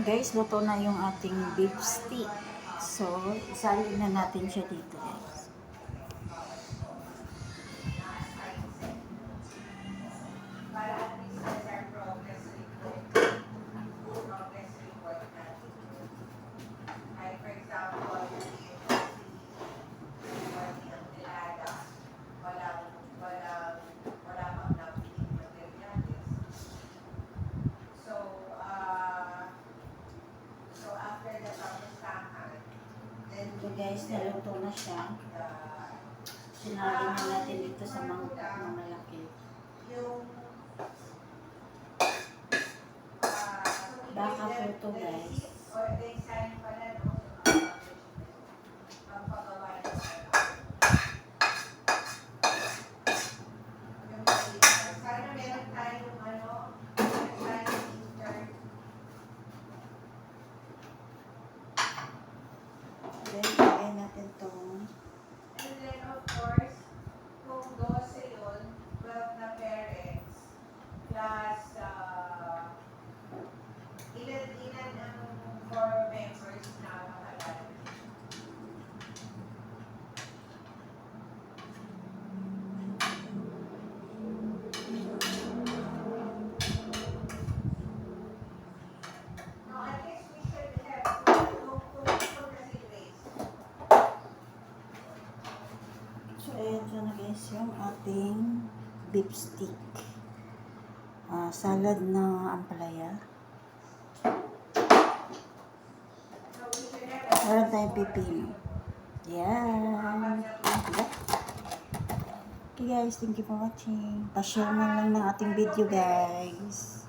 guys, luto na yung ating beef steak. So, isalin na natin siya dito guys. So guys, naluto na siya. Sinalin na natin dito sa mga malaki. Baka po ito guys. Then, lagay natin itong and then of course, kung 12 yun, 12 na parents, plus ilan ang 4 members na makalan. No, at least we should have two kasi Grace. So, ayan siya na guys, yung ating beef steak. Salad na ampalaya. So we should have Meron tayong pipino. Yan. Okay guys, thank you for watching. Pa-share na lang ng ating video guys.